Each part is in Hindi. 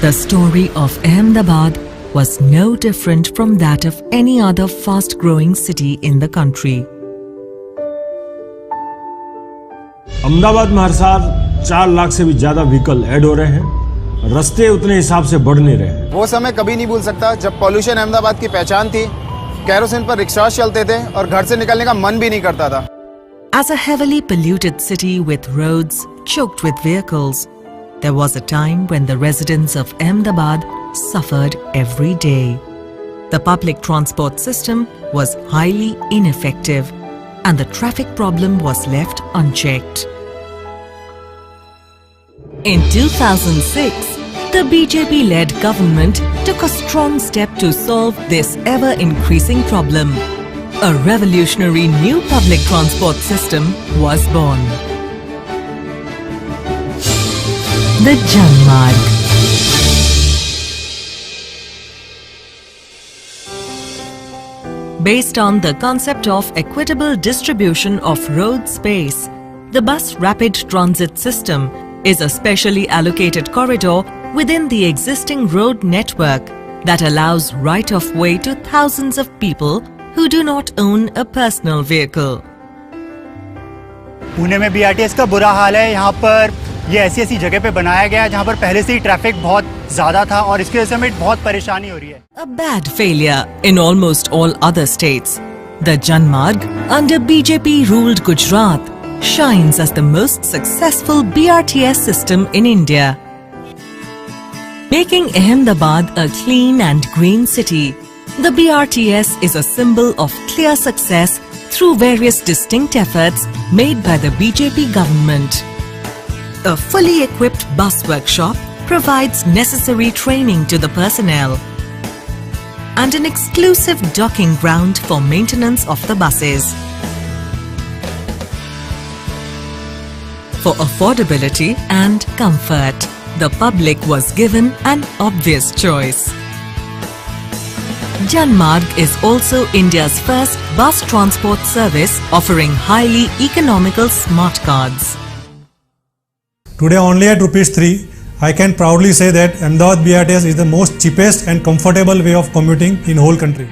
The story of Ahmedabad was no different from that of any other fast-growing city in the country. Ahmedabad में हर साल 4 लाख से भी ज्यादा व्हीकल ऐड हो रहे हैं। रास्ते उतने हिसाब से बढ़ नहीं रहे हैं। वो समय कभी नहीं भूल सकता जब पॉल्यूशन अहमदाबाद की पहचान थी। कैरोसिन पर रिक्शा चलते थे और घर से निकलने का मन भी नहीं करता था। As a heavily polluted city with roads choked with vehicles, there was a time when the residents of Ahmedabad suffered every day. The public transport system was highly ineffective and the traffic problem was left unchecked. In 2006, the BJP-led government took a strong step to solve this ever-increasing problem. A revolutionary new public transport system was born. The Janmarg. Based on the concept of equitable distribution of road space, the bus rapid transit system is a specially allocated corridor within the existing road network that allows right-of-way to thousands of people who do not own a personal vehicle. Pune में बीआरटीएस का बुरा हाल है। यहाँ पर ये ऐसी जगह पे बनाया गया है जहाँ पर पहले से ही ट्रैफिक बहुत ज्यादा था और इसकी वजह से हमें बहुत परेशानी हो रही है। A bad failure in almost all other states, the Janmarg under BJP-ruled Gujarat shines as the most successful BRTS system in India. Making Ahmedabad a clean and green city, the BRTS is a symbol of clear success through various distinct efforts made by the BJP government. A fully equipped bus workshop provides necessary training to the personnel and an exclusive docking ground for maintenance of the buses. For affordability and comfort, the public was given an obvious choice. Janmarg is also India's first bus transport service offering highly economical smart cards. Today only at ₹3, I can proudly say that Ahmedabad BRTS is the most cheapest and comfortable way of commuting in whole country.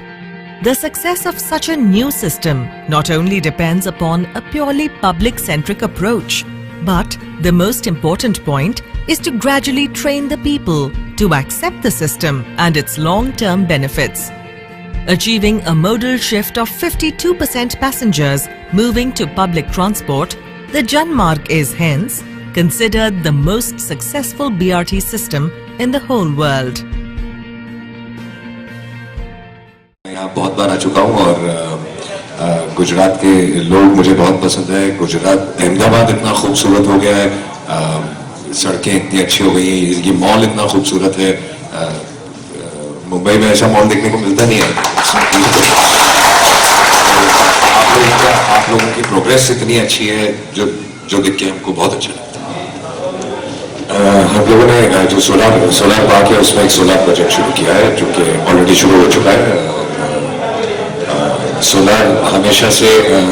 The success of such a new system not only depends upon a purely public-centric approach, but the most important point is to gradually train the people to accept the system and its long-term benefits. Achieving a modal shift of 52% passengers moving to public transport, the Janmarg is hence considered the most successful BRT system in the whole world. यहाँ बहुत बार आ चुका हूँ और गुजरात के लोग मुझे बहुत पसंद है। गुजरात अहमदाबाद इतना खूबसूरत हो गया है, सड़कें इतनी अच्छी हो गई हैं, ये मॉल इतना खूबसूरत है। मुंबई में ऐसा मॉल देखने को मिलता नहीं है। आप लोगों की प्रोग्रेस इतनी अच्छी है जो देख के हमको बहुत अच्छा लगता है। हम लोगों ने जो सोलर पार्क है उसमें एक सोलर प्रोजेक्ट शुरू किया है जो कि ऑलरेडी शुरू हो चुका है। सोलर हमेशा से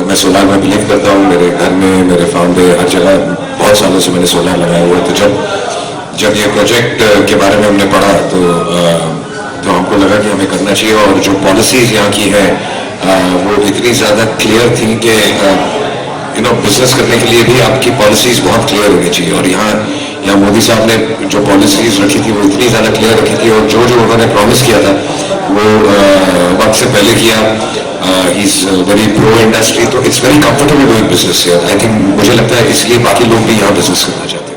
मैं सोलर में बिलीव करता हूँ। मेरे घर में, मेरे फार्म पे, हर जगह बहुत सालों से मैंने सोलर लगाया हुआ है। तो जब ये प्रोजेक्ट के बारे में हमने पढ़ा तो हमको लगा कि हमें करना चाहिए। और जो पॉलिसीज यहाँ की है वो इतनी ज़्यादा क्लियर थी कि बिजनेस करने के लिए भी आपकी पॉलिसीज बहुत क्लियर होनी चाहिए। और यहाँ मोदी साहब ने जो पॉलिसीज रखी थी वो इतनी ज़्यादा क्लियर रखी थी और जो उन्होंने प्रॉमिस किया था वो वक्त से पहले किया। He is very pro industry, तो it's very comfortable doing business here. I think मुझे लगता है इसलिए बाकी लोग भी यहाँ बिजनेस करना चाहते हैं।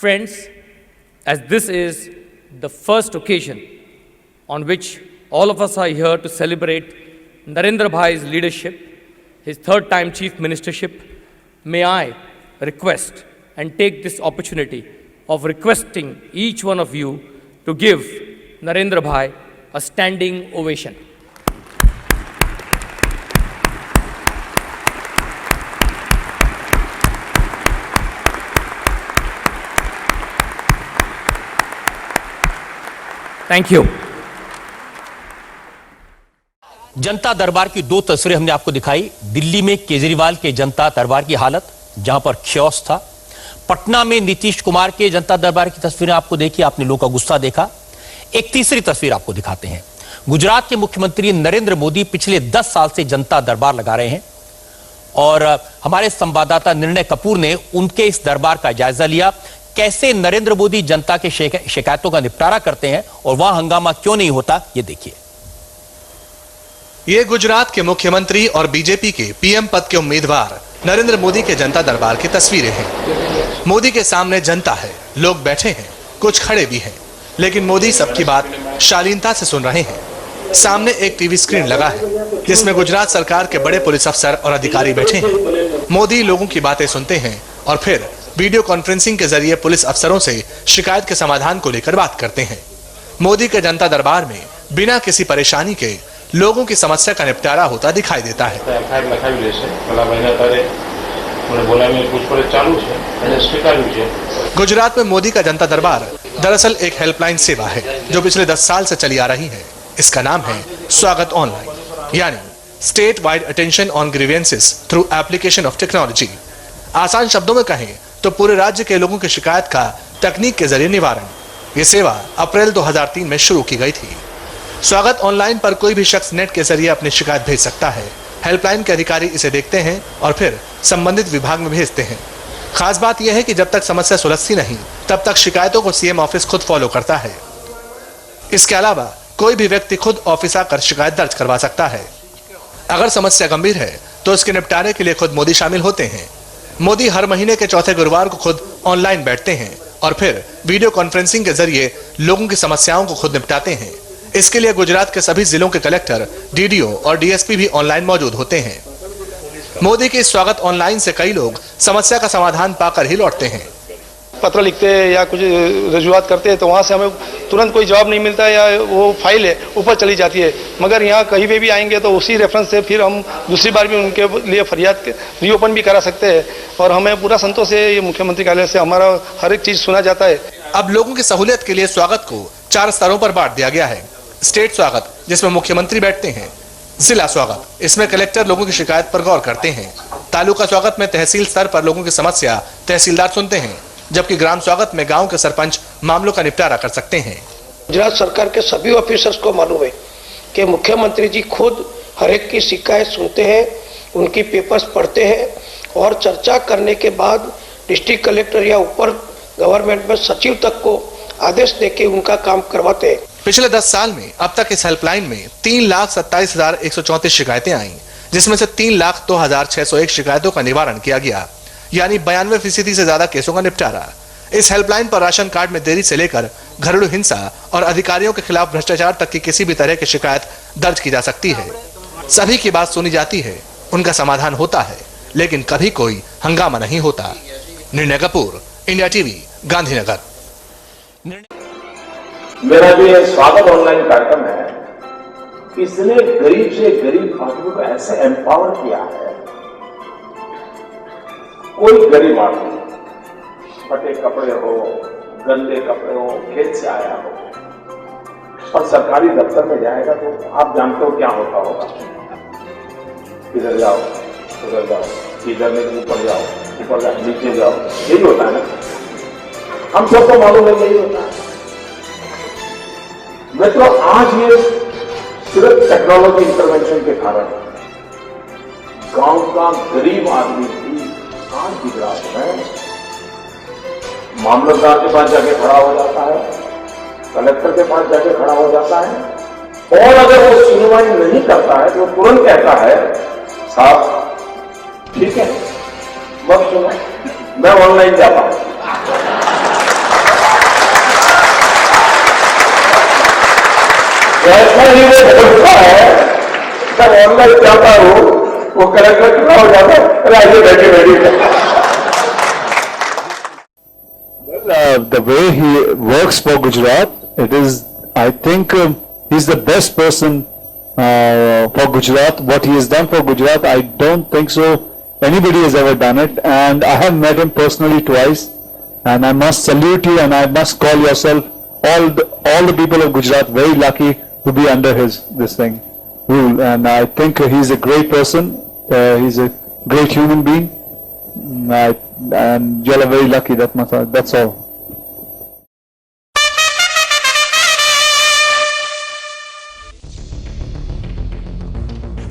Friends, as this is the first occasion on which all of us are here to celebrate Narendra Bhai's leadership, his third time chief ministership, may I request and take this opportunity of requesting each one of you to give Narendra Bhai a standing ovation. Thank you. जनता दरबार की दो तस्वीरें हमने आपको दिखाई। दिल्ली में केजरीवाल के जनता दरबार की हालत, जहां पर ख्योस था। पटना में नीतीश कुमार के जनता दरबार की तस्वीरें आपको देखी, आपने लोगों का गुस्सा देखा। एक तीसरी तस्वीर आपको दिखाते हैं। गुजरात के मुख्यमंत्री नरेंद्र मोदी पिछले 10 साल से जनता दरबार लगा रहे हैं और हमारे संवाददाता निर्णय कपूर ने उनके इस दरबार का जायजा लिया। कैसे नरेंद्र मोदी जनता के शिकायतों का निपटारा करते हैं और वहां हंगामा क्यों नहीं होता, ये देखिए। ये गुजरात के मुख्यमंत्री और बीजेपी के पीएम पद के उम्मीदवार नरेंद्र मोदी के जनता दरबार की तस्वीरें हैं। मोदी के सामने जनता है, लोग बैठे हैं, कुछ खड़े भी हैं, लेकिन मोदी सबकी बात शालीनता से सुन रहे हैं। सामने एक टीवी स्क्रीन लगा है जिसमें गुजरात सरकार के बड़े पुलिस अफसर और अधिकारी बैठे हैं। मोदी लोगों की बातें सुनते हैं और फिर वीडियो कॉन्फ्रेंसिंग के जरिए पुलिस अफसरों से शिकायत के समाधान को लेकर बात करते हैं। मोदी के जनता दरबार में बिना किसी परेशानी के लोगों की समस्या का निपटारा होता दिखाई देता है। गुजरात में मोदी का जनता दरबार दरअसल एक हेल्पलाइन सेवा है जो पिछले 10 साल से चली आ रही है। इसका नाम है स्वागत ऑनलाइन, यानी state wide attention on grievances through application of technology. आसान शब्दों में कहें तो पूरे राज्य के लोगों की शिकायत का तकनीक के जरिए निवारण। ये सेवा अप्रैल 2003 में शुरू की गई थी। स्वागत ऑनलाइन पर कोई भी शख्स नेट के जरिए अपनी शिकायत भेज सकता है। हेल्पलाइन के अधिकारी इसे देखते हैं और फिर संबंधित विभाग में भेजते हैं। खास बात यह है कि जब तक समस्या सुलझती नहीं तब तक शिकायतों को सीएम ऑफिस खुद फॉलो करता है। इसके अलावा कोई भी व्यक्ति खुद ऑफिस आकर शिकायत दर्ज करवा सकता है। अगर समस्या गंभीर है तो इसके निपटारे के लिए खुद मोदी शामिल होते हैं। मोदी हर महीने के चौथे गुरुवार को खुद ऑनलाइन बैठते हैं और फिर वीडियो कॉन्फ्रेंसिंग के जरिए लोगों की समस्याओं को खुद निपटाते हैं। इसके लिए गुजरात के सभी जिलों के कलेक्टर, डीडीओ और डीएसपी भी ऑनलाइन मौजूद होते हैं। मोदी के स्वागत ऑनलाइन से कई लोग समस्या का समाधान पाकर ही लौटते हैं। पत्र लिखते हैं या कुछ रजूआत करते हैं तो वहाँ से हमें तुरंत कोई जवाब नहीं मिलता या वो फाइल है ऊपर चली जाती है। मगर यहाँ कहीं पे भी आएंगे तो उसी रेफरेंस से फिर हम दूसरी बार भी उनके लिए फरियाद रीओपन भी करा सकते हैं और हमें पूरा संतोष है। ये मुख्यमंत्री कार्यालय से हमारा हर एक चीज़ सुना जाता है। अब लोगों की सहूलियत के लिए स्वागत को 4 स्तरों पर बांट दिया गया है। स्टेट स्वागत, जिसमें मुख्यमंत्री बैठते हैं। जिला स्वागत, इसमें कलेक्टर लोगों की शिकायत पर गौर करते हैं। तालुका स्वागत में तहसील स्तर पर लोगों की समस्या तहसीलदार सुनते हैं, जबकि ग्राम स्वागत में गांव के सरपंच मामलों का निपटारा कर सकते हैं। गुजरात सरकार के सभी ऑफिसर्स को मालूम है कि मुख्यमंत्री जी खुद हर एक की शिकायत सुनते हैं, उनकी पेपर्स पढ़ते हैं और चर्चा करने के बाद डिस्ट्रिक्ट कलेक्टर या ऊपर गवर्नमेंट में सचिव तक को आदेश देके उनका काम करवाते हैं। पिछले 10 साल में अब तक इस हेल्पलाइन में 3,27,134 शिकायतें आईं, जिसमें से 3,02,601 शिकायतों का निवारण किया गया, यानी 92% से ज्यादा केसों का निपटारा। इस हेल्पलाइन पर राशन कार्ड में देरी से लेकर घरेलू हिंसा और अधिकारियों के खिलाफ भ्रष्टाचार तक की किसी भी तरह की शिकायत दर्ज की जा सकती है। सभी की बात सुनी जाती है, उनका समाधान होता है, लेकिन कभी कोई हंगामा नहीं होता। निर्णय कपूर, इंडिया टीवी, गांधीनगर। मेरा जो ये स्वागत ऑनलाइन कार्यक्रम है, इसने गरीब से गरीब आदमी को ऐसे एम्पावर किया है। कोई गरीब आदमी फटे कपड़े हो, गंदे कपड़े हो, खेत से आया हो और सरकारी दफ्तर में जाएगा तो आप जानते हो क्या होता होगा। इधर जाओ, उधर जाओ, इधर नहीं ऊपर जाओ, ऊपर जाओ, नीचे जाओ, यही होता है ना। हम सबको मालूम है यही होता है। मित्रों, आज ये सिर्फ टेक्नोलॉजी इंटरवेंशन के कारण गांव का गरीब आदमी भी आज गुजरात में मामलतदार के पास जाके खड़ा हो जाता है, कलेक्टर के पास जाके खड़ा हो जाता है और अगर वो सुनवाई नहीं करता है तो तुरंत कहता है, साहब ठीक है, मत सुनो, मैं ऑनलाइन जाता हूं। जैसा ही वो बोलता है तब ऑनलाइन जाता हूँ, वो कलेक्टर खड़ा हो जाता है, अरे आइए बैठे बैठिए। The way he works for Gujarat, it is, I think, he's the best person for Gujarat. What he has done for Gujarat, I don't think so anybody has ever done it. And I have met him personally twice, and I must salute you, and I must call yourself all the people of Gujarat very lucky to be under his rule. And I think he's a great person. He's a great human being. And you are very lucky, that's all.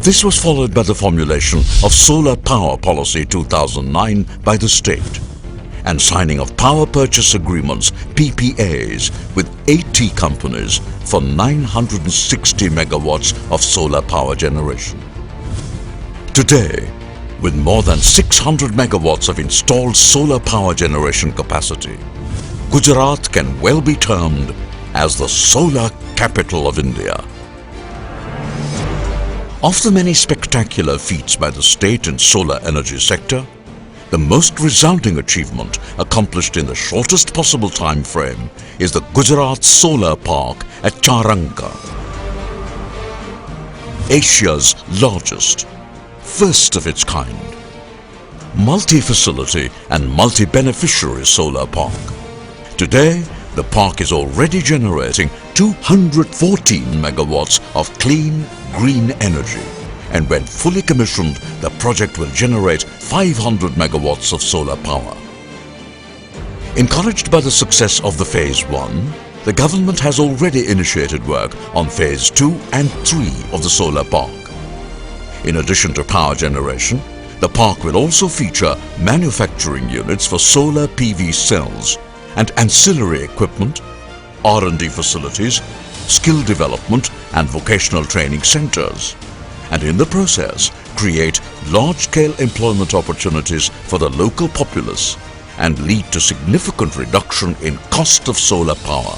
This was followed by the formulation of Solar Power Policy 2009 by the state and signing of power purchase agreements PPAs with 80 companies for 960 megawatts of solar power generation. Today, with more than 600 megawatts of installed solar power generation capacity, Gujarat can well be termed as the solar capital of India. Of the many spectacular feats by the state in solar energy sector, the most resounding achievement accomplished in the shortest possible time frame is the Gujarat Solar Park at Charanga. Asia's largest, first of its kind, multi-facility and multi-beneficiary solar park. Today, the park is already generating 214 megawatts of clean, green energy, and when fully commissioned, the project will generate 500 megawatts of solar power. Encouraged by the success of the Phase 1, the government has already initiated work on Phase 2 and 3 of the solar park. In addition to power generation, the park will also feature manufacturing units for solar PV cells and ancillary equipment, R&D facilities, skill development and vocational training centers, and in the process create large-scale employment opportunities for the local populace and lead to significant reduction in cost of solar power.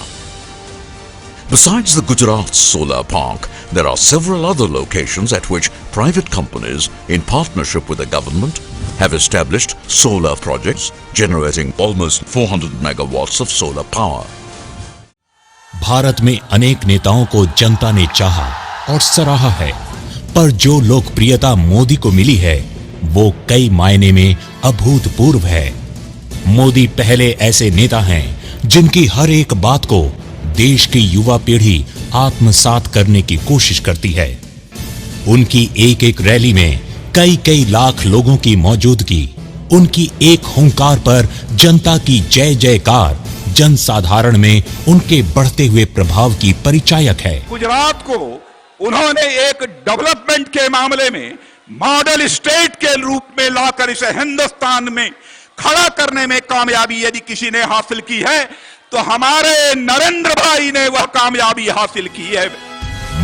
Besides the Gujarat Solar Park, there are several other locations at which private companies, in partnership with the government, have established solar projects generating almost 400 megawatts of solar power. Bharat में अनेक नेताओं को जनता ने चाहा और सराहा है, पर जो लोकप्रियता मोदी को मिली है वो कई मायने में अभूतपूर्व है। मोदी पहले ऐसे नेता हैं जिनकी हर एक बात को देश की युवा पीढ़ी आत्मसात करने की कोशिश करती है। उनकी एक एक रैली में कई कई लाख लोगों की मौजूदगी, उनकी एक हुंकार पर जनता की जय जयकार जनसाधारण में उनके बढ़ते हुए प्रभाव की परिचायक है। गुजरात को उन्होंने एक डेवलपमेंट के मामले में मॉडल स्टेट के रूप में लाकर इसे हिंदुस्तान में खड़ा करने में कामयाबी यदि किसी ने हासिल की है तो हमारे नरेंद्र भाई ने वह कामयाबी हासिल की है।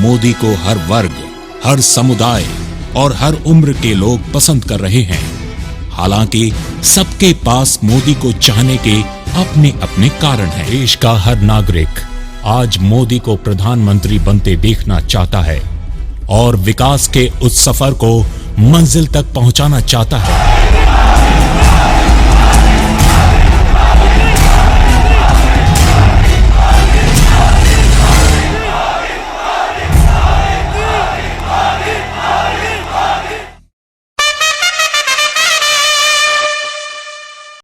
मोदी को हर वर्ग, हर समुदाय और हर उम्र के लोग पसंद कर रहे हैं। हालांकि सबके पास मोदी को चाहने के अपने अपने कारण हैं। देश का हर नागरिक आज मोदी को प्रधानमंत्री बनते देखना चाहता है और विकास के उस सफर को मंजिल तक पहुंचाना चाहता है।